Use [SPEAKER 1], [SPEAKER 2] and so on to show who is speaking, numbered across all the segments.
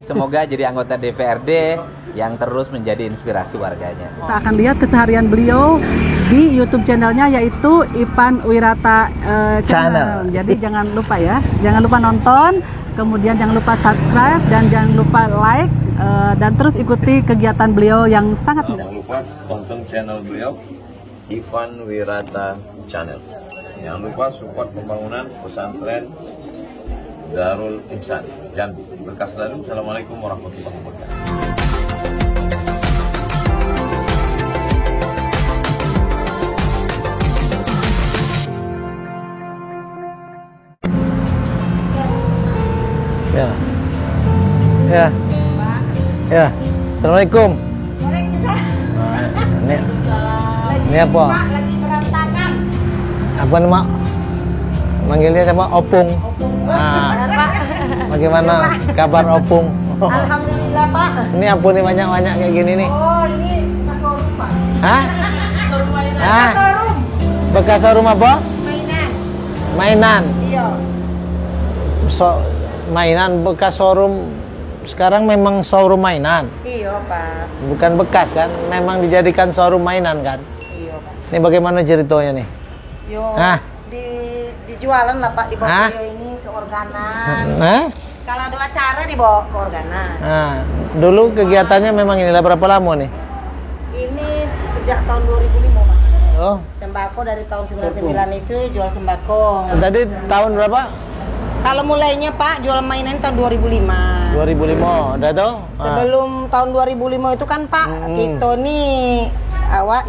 [SPEAKER 1] Semoga jadi anggota DPRD yang terus menjadi inspirasi warganya.
[SPEAKER 2] Kita akan lihat keseharian beliau di YouTube channelnya, yaitu Ipan Wirata Channel. Jadi jangan lupa ya, jangan lupa nonton, kemudian jangan lupa subscribe dan jangan lupa like, dan terus ikuti kegiatan beliau yang sangat mudah.
[SPEAKER 3] Jangan lupa tonton channel beliau, Ipan Wirata Channel. Jangan lupa support pembangunan pesantren Darul Ihsan Jambi. Berkah selalu. Assalamualaikum warahmatullahi wabarakatuh.
[SPEAKER 4] Ya. Assalamualaikum. Ini apa?
[SPEAKER 5] Lagi berantakan.
[SPEAKER 4] Apa nih, Mak? Manggilnya sama Opung. Nah, bagaimana kabar Opung?
[SPEAKER 5] Alhamdulillah, Pak.
[SPEAKER 4] Ini apa nih banyak-banyak kayak gini nih?
[SPEAKER 5] Oh, ini bekas showroom, Pak.
[SPEAKER 4] Hah?
[SPEAKER 5] Bekas showroom.
[SPEAKER 4] Bekas showroom apa?
[SPEAKER 5] Mainan.
[SPEAKER 4] Mainan.
[SPEAKER 5] Iya.
[SPEAKER 4] Mainan bekas showroom. Sekarang memang showroom mainan.
[SPEAKER 5] Iya, Pak.
[SPEAKER 4] Bukan bekas kan? Memang dijadikan showroom mainan kan?
[SPEAKER 5] Iya, Pak.
[SPEAKER 4] Ini bagaimana ceritanya nih?
[SPEAKER 5] Yo.
[SPEAKER 4] Hah?
[SPEAKER 5] Dijualan lah, Pak, dibawa
[SPEAKER 4] Hah?
[SPEAKER 5] beliau ini ke organan.
[SPEAKER 4] Hah?
[SPEAKER 5] Kalau ada acara dibawa ke organan.
[SPEAKER 4] Nah, dulu kegiatannya memang inilah berapa lama nih?
[SPEAKER 5] Ini sejak tahun 2005, Pak.
[SPEAKER 4] Oh,
[SPEAKER 5] Sembako dari tahun 99 itu jual sembako.
[SPEAKER 4] tadi tahun berapa?
[SPEAKER 5] Kalau mulainya, Pak, jual mainan tahun 2005.
[SPEAKER 4] 2005, udah tuh?
[SPEAKER 5] Sebelum tahun 2005 itu kan, Pak, kita nih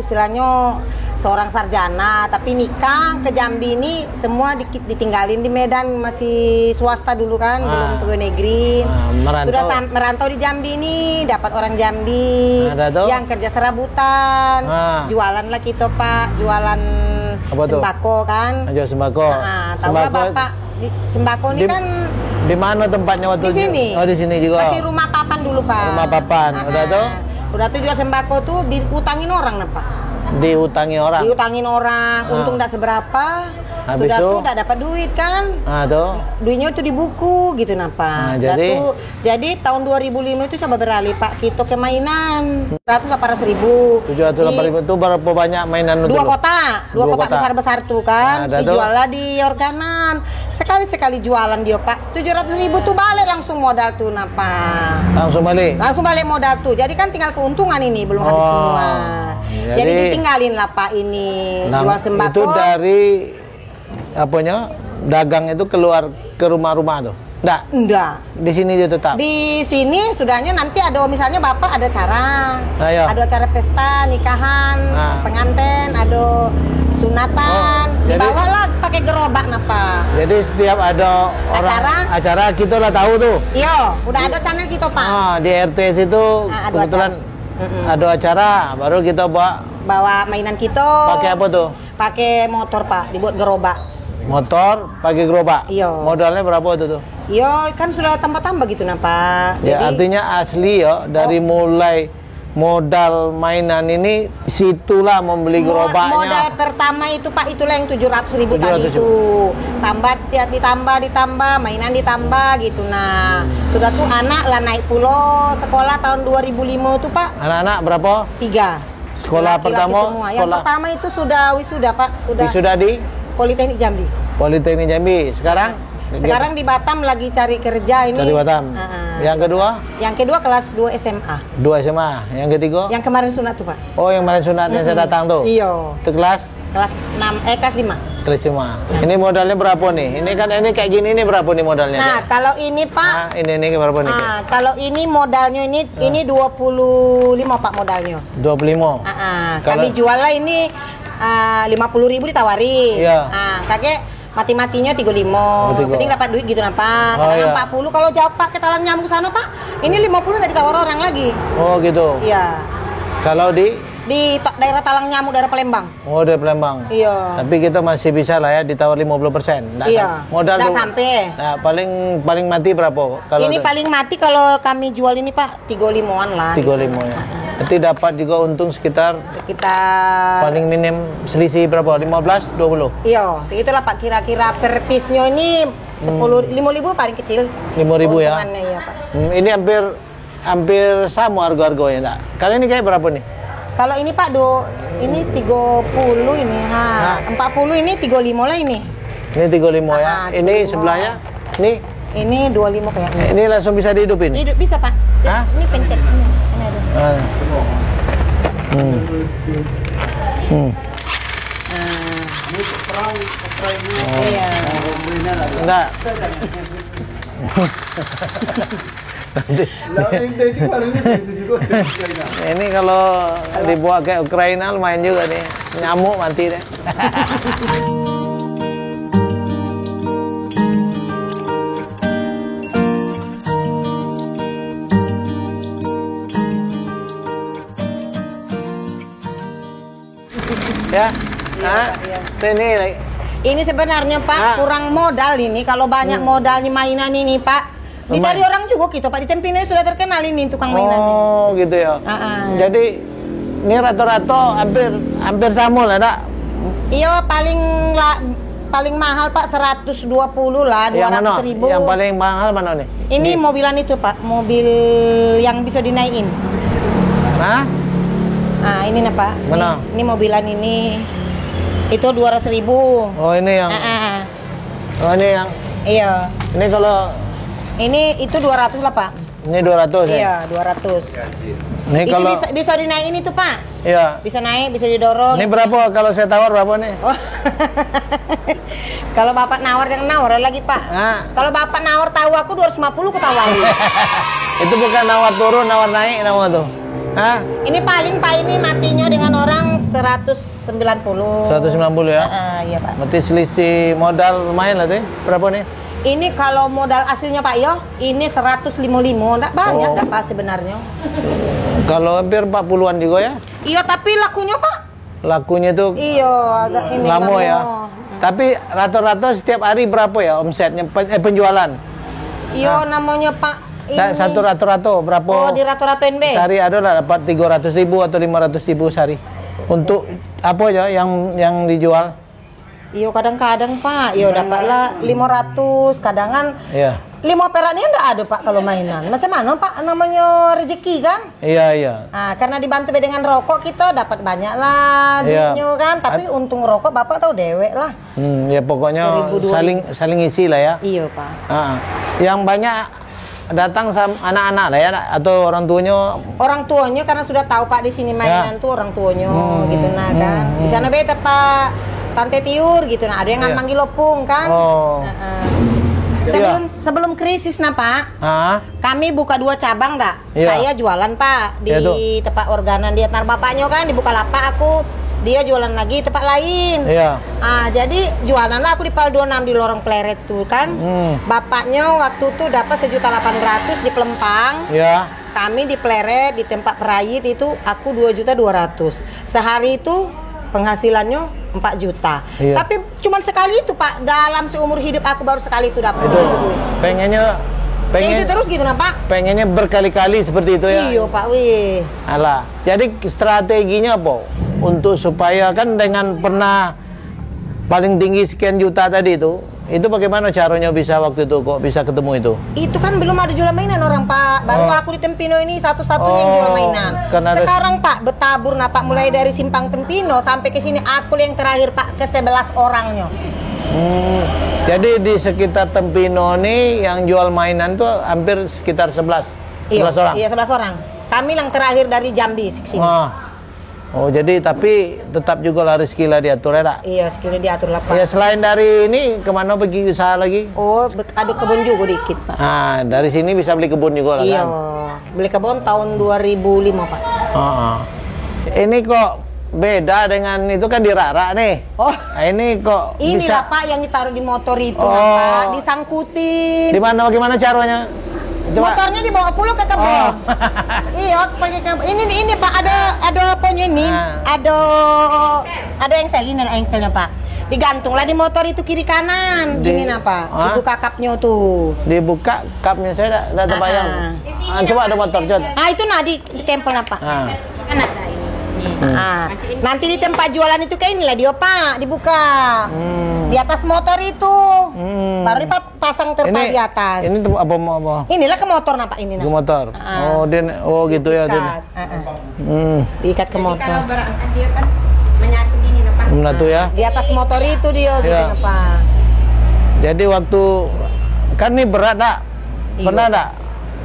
[SPEAKER 5] istilahnya seorang sarjana, tapi nikah ke Jambi ini semua ditinggalin di Medan, masih swasta dulu kan, belum pegawai negeri.
[SPEAKER 4] Merantau.
[SPEAKER 5] Sudah merantau di Jambi ini, dapat orang Jambi yang kerja serabutan, jualan lah kita, Pak, jualan
[SPEAKER 4] apa
[SPEAKER 5] sembako
[SPEAKER 4] tuh?
[SPEAKER 5] kan.
[SPEAKER 4] Jual sembako.
[SPEAKER 5] Tahu lah Bapak, sembako ini kan
[SPEAKER 4] di mana tempatnya waktu
[SPEAKER 5] di sini.
[SPEAKER 4] Oh, di sini juga.
[SPEAKER 5] Masih rumah papan dulu, Pak.
[SPEAKER 4] Rumah papan, udah tuh?
[SPEAKER 5] Udah tuh jual sembako tuh diutangin orang, nah, Pak.
[SPEAKER 4] Diutangi orang.
[SPEAKER 5] Diutangin orang, untung enggak seberapa.
[SPEAKER 4] Habis
[SPEAKER 5] Sudah
[SPEAKER 4] itu?
[SPEAKER 5] tuh enggak dapat duit kan.
[SPEAKER 4] Tuh.
[SPEAKER 5] Duitnya itu di buku gitu, Napa. Jadi tahun 2005 itu coba beralih, Pak, kita ke mainan 780.000.
[SPEAKER 4] 780.000 itu berapa banyak mainan itu?
[SPEAKER 5] Dua kotak besar-besar tuh kan. Dijual lah di organan. Sekali-sekali jualan dia, Pak. 700.000 tuh balik langsung modal tuh, Napa.
[SPEAKER 4] Langsung balik?
[SPEAKER 5] Langsung balik modal tuh. Jadi kan tinggal keuntungan ini, belum habis semua. Jadi ditinggalin lah, Pak, ini jual sembako.
[SPEAKER 4] Itu dari apanya? Dagang itu keluar ke rumah-rumah tuh? Enggak. Di sini dia tetap.
[SPEAKER 5] Di sini sudahnya nanti ada, misalnya Bapak ada acara. Ada acara pesta, nikahan, pengantin, ada sunatan. Dibawalah pakai gerobak, napa.
[SPEAKER 4] Jadi setiap ada acara kita lah tahu tuh.
[SPEAKER 5] Iya, udah ada channel kita, Pak.
[SPEAKER 4] Di RT situ kebetulan ada acara, baru kita bawa
[SPEAKER 5] mainan kita.
[SPEAKER 4] Pakai apa tuh?
[SPEAKER 5] Pakai motor, Pak, dibuat gerobak.
[SPEAKER 4] Motor pakai gerobak.
[SPEAKER 5] Iya.
[SPEAKER 4] Modalnya berapa itu tuh?
[SPEAKER 5] Iya, kan sudah tambah-tambah gitu, nah, Pak.
[SPEAKER 4] Ya, artinya asli ya, dari mulai modal mainan ini situlah membeli gerobaknya.
[SPEAKER 5] Modal pertama itu, Pak, itulah yang 700.000 tadi itu. Ditambah, mainan ditambah gitu. Nah, sudah tuh anak lah naik pulau sekolah tahun 2005 tuh, Pak.
[SPEAKER 4] Anak-anak berapa?
[SPEAKER 5] 3.
[SPEAKER 4] Sekolah pertama?
[SPEAKER 5] Semua. Yang pertama itu sudah wisuda, Pak.
[SPEAKER 4] Wisuda di?
[SPEAKER 5] Politeknik Jambi.
[SPEAKER 4] Politeknik Jambi. Sekarang
[SPEAKER 5] di Batam lagi cari kerja ini.
[SPEAKER 4] Cari Batam. Yang kedua?
[SPEAKER 5] Yang kedua kelas 2 SMA.
[SPEAKER 4] 2 SMA. Yang ketiga?
[SPEAKER 5] Yang kemarin sunat tuh, Pak.
[SPEAKER 4] Oh, yang kemarin sunat yang saya datang tuh?
[SPEAKER 5] Iya.
[SPEAKER 4] Itu kelas
[SPEAKER 5] 6, kelas 5.
[SPEAKER 4] Kelas 5. Ini modalnya berapa nih? Ini kan ini kayak gini nih berapa nih modalnya?
[SPEAKER 5] Nah, kalau ini, Pak.
[SPEAKER 4] Ini berapa nih?
[SPEAKER 5] Kalau ini modalnya ini 25, Pak, modalnya.
[SPEAKER 4] 25.
[SPEAKER 5] Kami jual lah ini 50.000 ditawarin.
[SPEAKER 4] Iya.
[SPEAKER 5] Kakek mati-matinya 35. Penting dapat duit gitu, nah, Pak. Kadang 40 kalau jauh, Pak, ke Talang Nyamuk sana, Pak. Ini 50 udah ditawar orang lagi.
[SPEAKER 4] Oh, gitu.
[SPEAKER 5] Iya.
[SPEAKER 4] Kalau di
[SPEAKER 5] daerah Talang Nyamuk, daerah Palembang.
[SPEAKER 4] Oh, dari Palembang.
[SPEAKER 5] Iya.
[SPEAKER 4] Tapi kita masih bisa lah ya ditawar 50%.
[SPEAKER 5] Iya.
[SPEAKER 4] Modal
[SPEAKER 5] nggak
[SPEAKER 4] tuh.
[SPEAKER 5] Sampai.
[SPEAKER 4] Nah, paling mati berapa? Kalau
[SPEAKER 5] ini paling mati kalau kami jual ini, Pak, 35-an lah.
[SPEAKER 4] 35 ya. Berarti dapat juga untung sekitar paling minim selisih berapa? 15, 20?
[SPEAKER 5] Iya, segitulah Pak, kira-kira per piece-nya ini 5.000 paling kecil.
[SPEAKER 4] 5.000 ya?
[SPEAKER 5] Untungannya, iya, Pak.
[SPEAKER 4] Ini hampir sama harga-harganya, enggak? Kali ini kayak berapa nih?
[SPEAKER 5] Kalau ini Pak, ini 30 ini. 40 ini 35 lah ini.
[SPEAKER 4] Ini 35 ya? Ini
[SPEAKER 5] 35.
[SPEAKER 4] sebelahnya?
[SPEAKER 5] Ini 25 kayaknya.
[SPEAKER 4] Ini langsung bisa dihidupin?
[SPEAKER 5] Hidup bisa Pak.
[SPEAKER 4] Hah?
[SPEAKER 5] Ini pencet. Ini ada. Iya.
[SPEAKER 4] Enggak. Ini kalau dibawa ke Ukraina lumayan juga nih. Nyamuk mati deh. Ya.
[SPEAKER 5] Ini sebenarnya Pak kurang modal ini. Kalau banyak modalnya mainan ini Pak, dicari orang juga gitu Pak. Di Tempino sudah terkenal ini tukang mainan.
[SPEAKER 4] Oh gitu ya. Jadi ini rata-rata hampir sama lah, Dak?
[SPEAKER 5] Iya, paling mahal Pak 120 lah, 200.000.
[SPEAKER 4] Yang paling mahal mana nih?
[SPEAKER 5] Ini mobilan itu Pak, mobil yang bisa dinaikin.
[SPEAKER 4] Hah?
[SPEAKER 5] Ah, ini nah Pak.
[SPEAKER 4] Mana?
[SPEAKER 5] Ini mobilan ini. Itu 200.000.
[SPEAKER 4] Oh, ini yang. Oh, ini yang.
[SPEAKER 5] Iya.
[SPEAKER 4] Ini kalau
[SPEAKER 5] ini itu 200 lah Pak.
[SPEAKER 4] ini 200 ya?
[SPEAKER 5] Iya, 200.
[SPEAKER 4] Ini
[SPEAKER 5] Itu
[SPEAKER 4] kalau
[SPEAKER 5] bisa dinaikin itu Pak.
[SPEAKER 4] iya.
[SPEAKER 5] Bisa naik, bisa didorong.
[SPEAKER 4] Ini berapa kalau saya tawar berapa nih?
[SPEAKER 5] Oh. Kalau Bapak nawar jangan nawar lagi Pak. Kalau Bapak nawar tahu aku 250 aku tawari.
[SPEAKER 4] Itu bukan nawar turun, nawar naik nama tuh. Hah?
[SPEAKER 5] Ini paling Pak, ini matinya dengan orang 190.
[SPEAKER 4] 190 ya?
[SPEAKER 5] Iya Pak.
[SPEAKER 4] Berarti selisih modal lumayan lah tuh. Berapa nih?
[SPEAKER 5] Ini kalau modal aslinya Pak Yo, ini 155. Enggak banyak enggak Pak sebenarnya.
[SPEAKER 4] Kalau hampir 40-an juga ya?
[SPEAKER 5] Iya, tapi lakunya Pak.
[SPEAKER 4] Lakunya tuh
[SPEAKER 5] Iya, agak ini
[SPEAKER 4] lama ya. Tapi rata-rata setiap hari berapa ya omsetnya penjualan?
[SPEAKER 5] Iya, namanya Pak. Ini.
[SPEAKER 4] Satu rata-rata berapa?
[SPEAKER 5] Oh, di rata-ratain B.
[SPEAKER 4] Sehari ada lah dapat 300.000 atau 500.000 sehari. Untuk apa ya yang dijual?
[SPEAKER 5] Iya, kadang-kadang Pak. Iya, dapatlah 500, kadangan.
[SPEAKER 4] Iya.
[SPEAKER 5] 5 peraknya enggak ada Pak kalau mainan. Macam mana Pak, namanya rezeki kan?
[SPEAKER 4] Iya.
[SPEAKER 5] Nah, karena dibantu dengan rokok kita dapat banyak lah duitnya kan. Tapi untung rokok Bapak tahu dewek lah.
[SPEAKER 4] Ya pokoknya
[SPEAKER 5] 1.000, 2.000.
[SPEAKER 4] saling isi lah ya.
[SPEAKER 5] Iya Pak.
[SPEAKER 4] Yang banyak datang sama anak-anak lah ya atau orang tuanya?
[SPEAKER 5] Orang tuanya karena sudah tahu Pak di sini mainan tuh orang tuanya gitu nah kan. Di sana beta Pak Tante Tiur gitu nah, ada yang manggil opung kan. Sebelum krisis nah Pak, kami buka 2 cabang dah. Saya jualan Pak di tempat organan dia tar bapaknya kan di Bukalapak aku. Dia jualan lagi tempat lain. Jadi jualan lah aku di Pal 26 di Lorong Pleret tuh kan. Bapaknya waktu tuh dapat 1.800.000 di Pelempang. Kami di Pleret di tempat Perayit itu aku 2.200.000. Sehari itu penghasilannya 4 juta. Tapi cuma sekali itu Pak, dalam seumur hidup aku baru sekali itu dapat segitu duit.
[SPEAKER 4] Pengen
[SPEAKER 5] itu terus gitu nah Pak.
[SPEAKER 4] Pengennya berkali-kali seperti itu ya.
[SPEAKER 5] Iya Pak, wih.
[SPEAKER 4] Alah, jadi strateginya apa? Untuk supaya kan dengan pernah paling tinggi sekian juta tadi itu bagaimana caranya bisa waktu itu kok bisa ketemu itu? Itu
[SPEAKER 5] kan belum ada jual mainan orang Pak. Baru aku di Tempino ini satu-satunya yang jual mainan. Sekarang Pak bertabur nah Pak, mulai dari Simpang Tempino sampai ke sini aku yang terakhir Pak ke 11 orangnya.
[SPEAKER 4] Jadi di sekitar Tempino nih yang jual mainan tuh hampir sekitar 11 orang.
[SPEAKER 5] Iya 11 orang. Kami yang terakhir dari Jambi sini.
[SPEAKER 4] Oh jadi tapi tetap juga lah rezeki lah diatur ya?
[SPEAKER 5] Iya rezeki diatur lah Pak.
[SPEAKER 4] Ya selain dari ini kemana pergi usaha lagi?
[SPEAKER 5] Oh ada kebun juga dikit Pak.
[SPEAKER 4] Dari sini bisa beli kebun juga lah kan?
[SPEAKER 5] Iya beli kebun tahun 2005 Pak.
[SPEAKER 4] Ini kok beda dengan itu kan dirak-rak nih. Ini kok
[SPEAKER 5] inilah
[SPEAKER 4] bisa...
[SPEAKER 5] Pak yang ditaruh di motor itu Pak, disangkutin.
[SPEAKER 4] Di mana bagaimana caranya? Coba.
[SPEAKER 5] Motornya dibawa pulang ke kebun. Iya, pakai kebun. Ini Pak ada punya ini. Ada engselnya Pak. Digantunglah di motor itu kiri kanan. Gini nah Pak. Dibuka kapnya tuh.
[SPEAKER 4] Dibuka kapnya saya enggak terbayang. coba ada motor, coba.
[SPEAKER 5] Ah itu nah di tempel apa?
[SPEAKER 4] Ah.
[SPEAKER 5] Kan ada ini. Ah, nanti di tempat jualan itu kayak inilah dia Pak, dibuka. Di atas motor itu. Baru pasang terpal di atas.
[SPEAKER 4] Ini tuh apa?
[SPEAKER 5] Inilah ke motor nampak ini
[SPEAKER 4] Ke
[SPEAKER 5] nah.
[SPEAKER 4] motor. Oh, gitu ya, Din.
[SPEAKER 5] Diikat ke motor.
[SPEAKER 6] Kalau berangkat dia kan menyatu gini nampak.
[SPEAKER 4] Menatu ya.
[SPEAKER 5] Di atas motor itu dia gitu
[SPEAKER 4] Ya.
[SPEAKER 5] Pak.
[SPEAKER 4] Jadi waktu kan ini berat dak? Pernah dak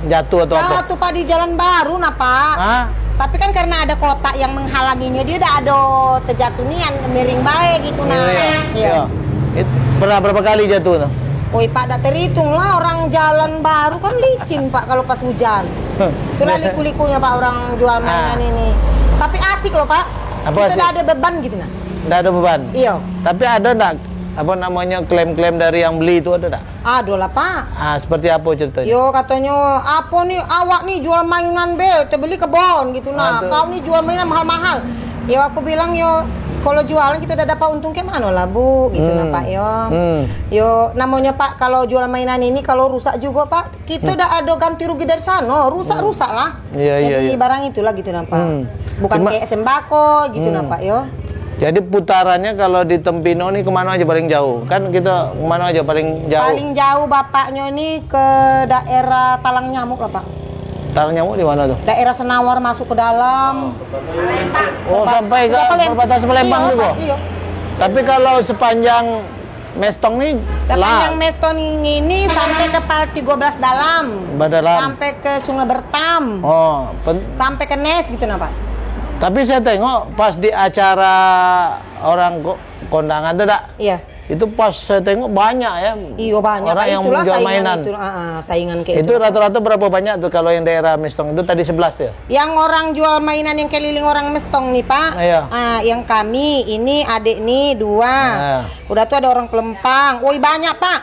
[SPEAKER 4] jatuh atau apa?
[SPEAKER 5] Tuh Pak di jalan baru nah Pak.
[SPEAKER 4] Hah?
[SPEAKER 5] Tapi kan karena ada kotak yang menghalanginya dia udah ada terjatuh nian miring baik gitu nah.
[SPEAKER 4] Iya. Pernah berapa kali jatuh tuh?
[SPEAKER 5] Woi Pak, tak terhitung lah orang jalan baru kan licin Pak kalau pas hujan. Itulah liku-likunya Pak orang jual mainan ini. Tapi asik loh Pak.
[SPEAKER 4] Apa
[SPEAKER 5] Kita
[SPEAKER 4] asik?
[SPEAKER 5] udah ada beban gitu nah.
[SPEAKER 4] Nggak ada beban.
[SPEAKER 5] Iya.
[SPEAKER 4] Tapi ada nggak apa namanya klaim-klaim dari yang beli itu ada nggak?
[SPEAKER 5] Aduh lah Pak.
[SPEAKER 4] Seperti apa ceritanya?
[SPEAKER 5] Yo katanya apa nih awak nih jual mainan be, beli kebon gitu nah.
[SPEAKER 4] Aduh.
[SPEAKER 5] Kau nih jual mainan mahal-mahal. Yo aku bilang yo kalau jualan kita udah dapat untung ke mana lah Bu gitu nah Pak yo. Yo namanya Pak kalau jual mainan ini kalau rusak juga Pak kita udah ada ganti rugi dari sana rusak lah.
[SPEAKER 4] Iya,
[SPEAKER 5] Jadi
[SPEAKER 4] iya.
[SPEAKER 5] barang itulah gitu nah Pak. Bukan
[SPEAKER 4] Cuma-
[SPEAKER 5] kayak sembako gitu nah Pak yo.
[SPEAKER 4] Jadi putarannya kalau di Tempino nih kemana aja paling jauh? Kan kita kemana aja paling jauh?
[SPEAKER 5] Paling jauh bapaknya nih ke daerah Talang Nyamuk lah Pak.
[SPEAKER 4] Talang Nyamuk di mana tuh?
[SPEAKER 5] Daerah Senawar masuk ke dalam.
[SPEAKER 4] Oh, sampai ke perbatasan Palembang
[SPEAKER 5] Iya,
[SPEAKER 4] juga.
[SPEAKER 5] Pak, iya.
[SPEAKER 4] Tapi kalau sepanjang Mestong nih
[SPEAKER 5] Sepanjang Meston ini sampai ke Pal 13 dalam.
[SPEAKER 4] Badalam.
[SPEAKER 5] Sampai ke Sungai Bertam.
[SPEAKER 4] Oh,
[SPEAKER 5] Sampai ke Nes gitu nah Pak.
[SPEAKER 4] tapi saya tengok pas di acara orang kondangan tuh dak.
[SPEAKER 5] Iya.
[SPEAKER 4] Itu pas saya tengok banyak ya.
[SPEAKER 5] Iya banyak.
[SPEAKER 4] Orang
[SPEAKER 5] Pak.
[SPEAKER 4] yang
[SPEAKER 5] Itulah
[SPEAKER 4] menjual
[SPEAKER 5] saingan
[SPEAKER 4] mainan.
[SPEAKER 5] Itu, saingan kayak
[SPEAKER 4] Itu rata-rata berapa banyak tuh kalau yang daerah Mestong itu tadi 11 ya?
[SPEAKER 5] Yang orang jual mainan yang keliling orang Mestong nih Pak.
[SPEAKER 4] Iya.
[SPEAKER 5] Yang kami ini adik nih 2.
[SPEAKER 4] Iya.
[SPEAKER 5] Udah tuh ada orang Pelempang. Woi banyak Pak.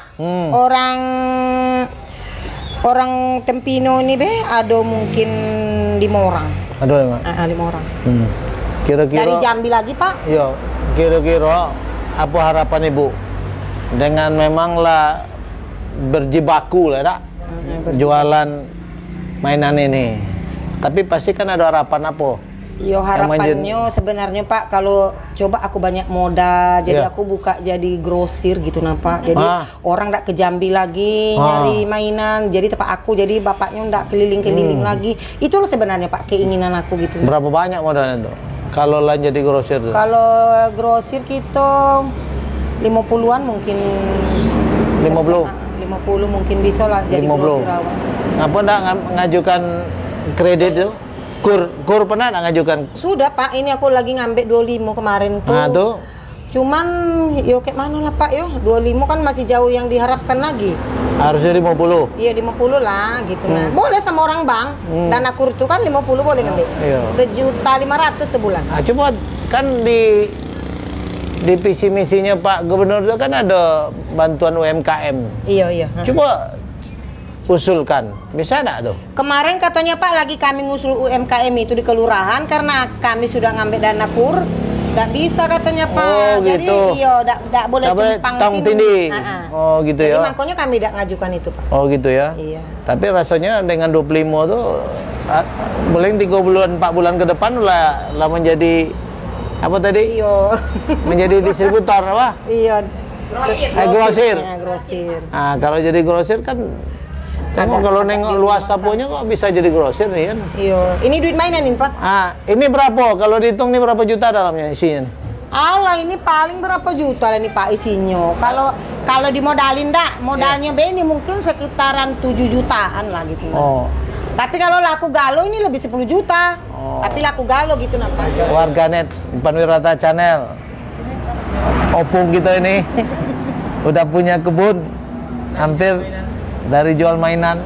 [SPEAKER 5] Orang Tempino ini be ada mungkin 5 orang.
[SPEAKER 4] Aduh, Mak.
[SPEAKER 5] 5 orang.
[SPEAKER 4] Kira-kira
[SPEAKER 5] Dari Jambi lagi Pak.
[SPEAKER 4] Yo, kira-kira apa harapan Ibu dengan memang lah berjibaku lah dak jualan mainan ini. Tapi pasti kan ada harapan apa?
[SPEAKER 5] Yo harapannya sebenarnya Pak kalau coba aku banyak modal jadi
[SPEAKER 4] Iya.
[SPEAKER 5] aku buka jadi grosir gitu nah Pak. Jadi orang ndak ke Jambi lagi nyari mainan. Jadi tempat aku jadi bapaknya ndak keliling-keliling lagi. Itulah sebenarnya Pak keinginan aku gitu.
[SPEAKER 4] Berapa banyak modalnya tuh? Kalau lah jadi grosir tuh?
[SPEAKER 5] Kalau grosir kita 50-an mungkin
[SPEAKER 4] 50?
[SPEAKER 5] 50 mungkin bisa lah jadi
[SPEAKER 4] 50.
[SPEAKER 5] grosir awal.
[SPEAKER 4] Ngapa ndak ngajukan kredit tuh? Kur pernah nggak ngajukan?
[SPEAKER 5] Sudah Pak, ini aku lagi ngambil 25 kemarin tuh.
[SPEAKER 4] Nah tuh
[SPEAKER 5] Cuman yo kayak mana lah Pak yo 25 kan masih jauh yang diharapkan lagi.
[SPEAKER 4] harusnya 50.
[SPEAKER 5] Iya 50 lah gitu nah. Boleh sama orang bang. Dana kur itu kan 50 boleh ngambil.
[SPEAKER 4] Iya.
[SPEAKER 5] 1.500.000 sebulan.
[SPEAKER 4] Nah, coba kan di visi misinya Pak Gubernur itu kan ada bantuan UMKM.
[SPEAKER 5] Iya iya.
[SPEAKER 4] Coba usulkan, bisa enggak tuh?
[SPEAKER 5] Kemarin katanya Pak lagi kami ngusul UMKM itu di kelurahan karena kami sudah ngambil dana kur. Nggak bisa katanya Pak.
[SPEAKER 4] Oh,
[SPEAKER 5] Jadi
[SPEAKER 4] gitu.
[SPEAKER 5] iya nggak boleh
[SPEAKER 4] Nggak boleh
[SPEAKER 5] tumpang
[SPEAKER 4] tong tindih. Oh, gitu
[SPEAKER 5] Jadi
[SPEAKER 4] ya.
[SPEAKER 5] makanya kami tidak ngajukan itu Pak.
[SPEAKER 4] Oh gitu ya.
[SPEAKER 5] Iya.
[SPEAKER 4] Tapi rasanya dengan 25 tuh boleh 3 bulan 4 bulan ke depan lah menjadi apa tadi?
[SPEAKER 5] Iya.
[SPEAKER 4] Menjadi distributor apa?
[SPEAKER 5] Iya.
[SPEAKER 4] Grosir.
[SPEAKER 5] Ya, grosir.
[SPEAKER 4] Nah, kalau jadi grosir kan tengok kalau nengok luas sapunya kok bisa jadi grosir nih kan.
[SPEAKER 5] Iya. Ini duit mainan ini Pak.
[SPEAKER 4] Ini berapa? Kalau dihitung nih berapa juta dalamnya isinya?
[SPEAKER 5] Alah ini paling berapa juta lah ini Pak isinya. Kalau dimodalin dak, modalnya ini mungkin sekitaran 7 jutaan lah gitu.
[SPEAKER 4] Oh.
[SPEAKER 5] Tapi kalau laku galo ini lebih 10 juta. Tapi laku galo gitu nah Pak.
[SPEAKER 4] Warganet Ipan Wirata Channel. Opung kita ini udah punya kebun hampir dari jual mainan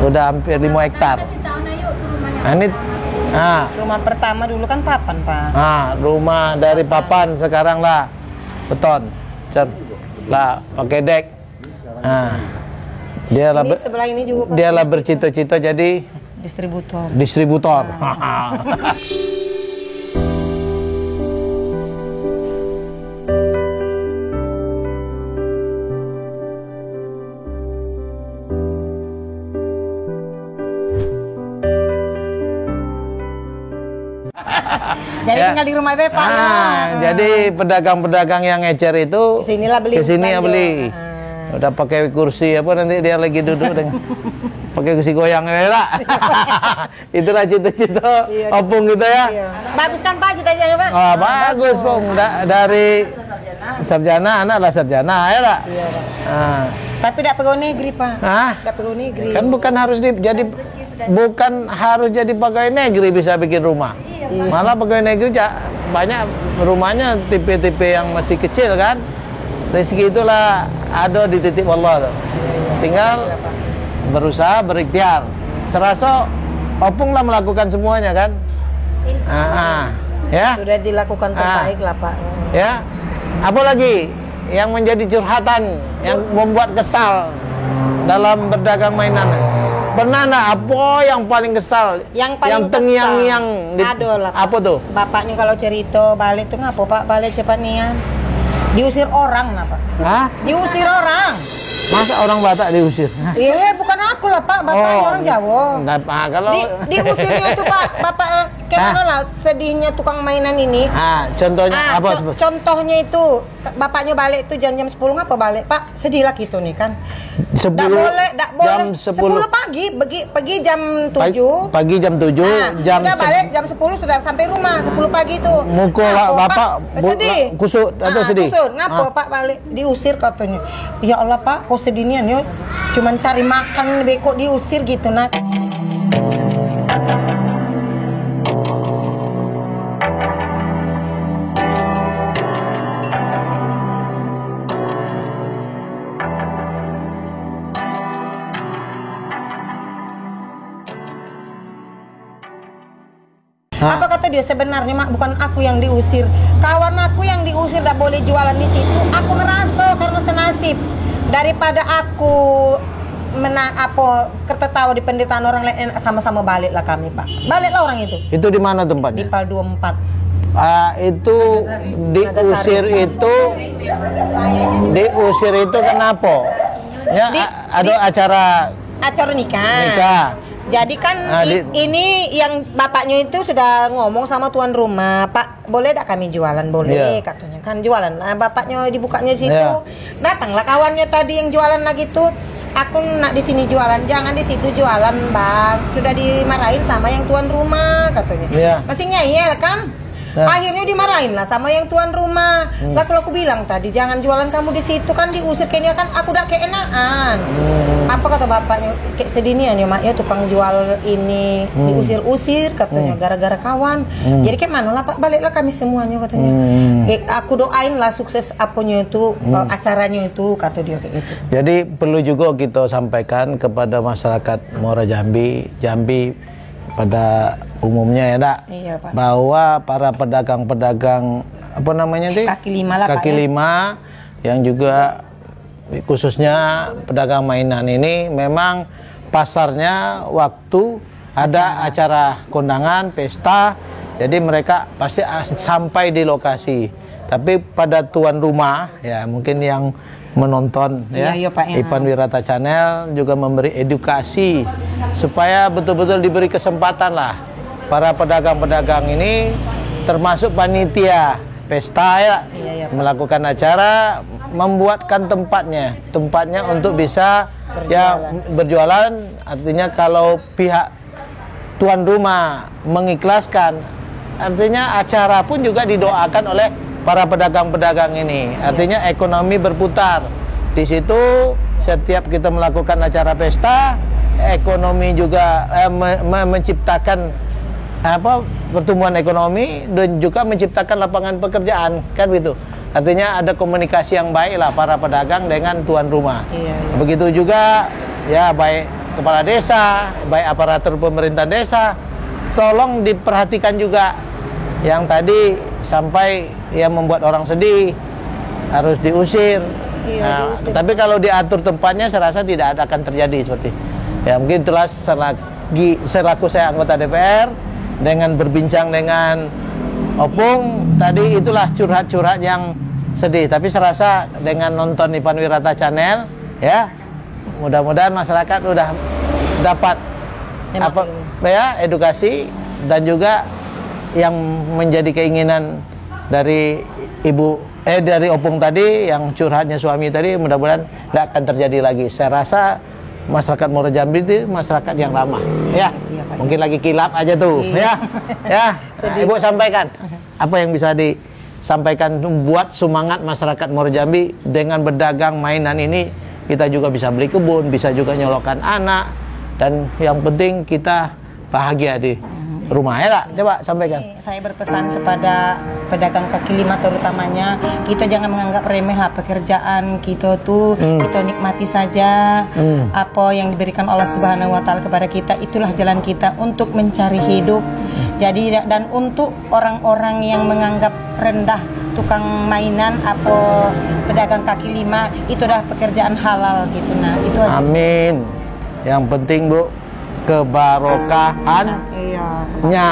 [SPEAKER 4] udah hampir 5 hektar. Nah, ini
[SPEAKER 5] Rumah pertama dulu kan papan Pak.
[SPEAKER 4] rumah dari papan sekarang lah beton. Lah pakai dek. Dia lah
[SPEAKER 5] Ini sebelah ini juga Pak.
[SPEAKER 4] dia lah bercita-cita jadi
[SPEAKER 5] Distributor. Jadi tinggal di rumah Bapak.
[SPEAKER 4] Jadi pedagang-pedagang yang ecer itu
[SPEAKER 5] Kesinilah beli.
[SPEAKER 4] kesini ya
[SPEAKER 5] belanja.
[SPEAKER 4] beli. Udah pakai kursi apa nanti dia lagi duduk dengan pakai kursi goyang ya. Itulah cita-cita opung gitu ya.
[SPEAKER 5] Iya. Bagus kan Pak cita-citanya Pak?
[SPEAKER 4] Oh, bagus Pung. Dari sarjana, anak lah sarjana ya Pak.
[SPEAKER 5] Iya Pak.
[SPEAKER 4] Ah.
[SPEAKER 5] Tapi tidak pegawai negeri Pak.
[SPEAKER 4] Hah?
[SPEAKER 5] Tidak pegawai negeri.
[SPEAKER 4] Kan bukan harus jadi pegawai negeri bisa bikin rumah. Malah pegawai negeri banyak rumahnya tipe-tipe yang masih kecil kan. Rezeki itulah ada di titik Allah tuh. Tinggal berusaha berikhtiar. Serasa opung lah melakukan semuanya kan. Ya.
[SPEAKER 5] Sudah dilakukan terbaik lah Pak.
[SPEAKER 4] Ya. Apalagi yang menjadi curhatan yang membuat kesal dalam berdagang mainan. Pernah nggak apa yang paling kesal?
[SPEAKER 5] Yang paling
[SPEAKER 4] terngiang-ngiang
[SPEAKER 5] Aduh lah Pak.
[SPEAKER 4] apa tuh?
[SPEAKER 5] Bapaknya kalau cerita balik tuh ngapa Pak? Balik cepat nian. Diusir orang nah Pak.
[SPEAKER 4] Hah?
[SPEAKER 5] Diusir orang.
[SPEAKER 4] Masa orang Batak diusir?
[SPEAKER 5] Iya, bukan aku lah Pak, bapaknya orang Jawa.
[SPEAKER 4] Nggak, kalau
[SPEAKER 5] Diusirnya itu Pak, bapak kayak mana lah sedihnya tukang mainan ini.
[SPEAKER 4] Contohnya apa?
[SPEAKER 5] Contohnya itu bapaknya balik itu jam 10 ngapa balik Pak? Sedih lah gitu nih kan.
[SPEAKER 4] 10
[SPEAKER 5] Nggak boleh,
[SPEAKER 4] jam
[SPEAKER 5] 10 pagi, pergi jam 7.
[SPEAKER 4] Pagi jam 7, jam
[SPEAKER 5] sudah balik jam 10 sudah sampai rumah 10 pagi itu.
[SPEAKER 4] Mukul bapak
[SPEAKER 5] sedih.
[SPEAKER 4] kusut atau sedih?
[SPEAKER 5] Kusut. Ngapa Pak balik diusir katanya. Ya Allah Pak, kok sedihnya nih cuman cari makan kok diusir gitu nak. Apa kata dia sebenarnya mak bukan aku yang diusir, kawan aku yang diusir tidak boleh jualan di situ. Aku ngerasa karena senasib daripada aku tertawa di penderitaan orang lain, sama-sama baliklah kami Pak. Baliklah orang itu.
[SPEAKER 4] Itu di mana tempatnya?
[SPEAKER 5] Di Pal 24.
[SPEAKER 4] Itu diusir itu kenapa? Ya ada acara nikah.
[SPEAKER 5] Jadi kan ini yang bapaknya itu sudah ngomong sama tuan rumah, Pak, boleh tak kami jualan? Boleh, katanya kan jualan. Nah, bapaknya dibukanya situ. Datanglah kawannya tadi yang jualan lagi tuh. Aku nak di sini jualan, jangan di situ jualan, Bang. Sudah dimarahin sama yang tuan rumah, katanya. Masih ngeyel kan? Akhirnya dimarahin lah sama yang tuan rumah. Lah kalau aku bilang tadi jangan jualan kamu di situ kan diusir kayaknya kan aku udah keenaan. Apa kata bapaknya? Kayak sedinian ya maknya tukang jual ini diusir-usir katanya gara-gara kawan. Jadi kayak mana lah Pak, baliklah kami semuanya katanya. Aku doain lah sukses apanya itu acaranya itu kata dia kayak gitu.
[SPEAKER 4] Jadi perlu juga kita sampaikan kepada masyarakat Muara Jambi pada umumnya ya Dak, bahwa para pedagang-pedagang apa namanya sih? Kaki lima yang juga khususnya pedagang mainan ini memang pasarnya waktu ada acara kondangan, pesta, jadi mereka pasti sampai di lokasi. Tapi pada tuan rumah ya mungkin yang menonton Ipan Wirata Channel juga memberi edukasi supaya betul-betul diberi kesempatan lah para pedagang-pedagang ini termasuk panitia pesta melakukan acara, membuatkan tempatnya untuk bisa berjualan. Artinya kalau pihak tuan rumah mengikhlaskan, artinya acara pun juga didoakan oleh para pedagang-pedagang ini. Artinya ekonomi berputar. Di situ setiap kita melakukan acara pesta, ekonomi juga menciptakan pertumbuhan ekonomi dan juga menciptakan lapangan pekerjaan kan gitu. Artinya ada komunikasi yang baik lah para pedagang dengan tuan rumah. Begitu juga ya baik kepala desa, baik aparatur pemerintah desa, tolong diperhatikan juga yang tadi sampai membuat orang sedih harus diusir. Tapi kalau diatur tempatnya saya rasa tidak akan terjadi seperti mungkin itulah selaku saya anggota DPR dengan berbincang dengan opung tadi, itulah curhat-curhat yang sedih. Tapi saya rasa dengan nonton Ipan Wirata Channel mudah-mudahan masyarakat udah dapat edukasi dan juga yang menjadi keinginan dari dari Opung tadi, yang curhatnya suami tadi, mudah-mudahan tidak akan terjadi lagi. Saya rasa masyarakat Muara Jambi itu masyarakat yang ramah, ya. Mungkin lagi kilap aja tuh, ya. Nah, Ibu sampaikan apa yang bisa disampaikan buat semangat masyarakat Muara Jambi dengan berdagang mainan ini. Kita juga bisa beli kebun, bisa juga nyolokkan anak, dan yang penting kita bahagia di rumah, ya tak? Coba sampaikan.
[SPEAKER 5] Saya berpesan kepada pedagang kaki lima terutamanya, kita jangan menganggap remeh lah pekerjaan kita tuh, kita nikmati saja apa yang diberikan Allah Subhanahu wa taala kepada kita, itulah jalan kita untuk mencari hidup. Jadi dan untuk orang-orang yang menganggap rendah tukang mainan apa pedagang kaki lima, itu dah pekerjaan halal gitu. Nah, itu aja.
[SPEAKER 4] Amin. Yang penting Bu, kebarokahan
[SPEAKER 5] Iya.
[SPEAKER 4] nya.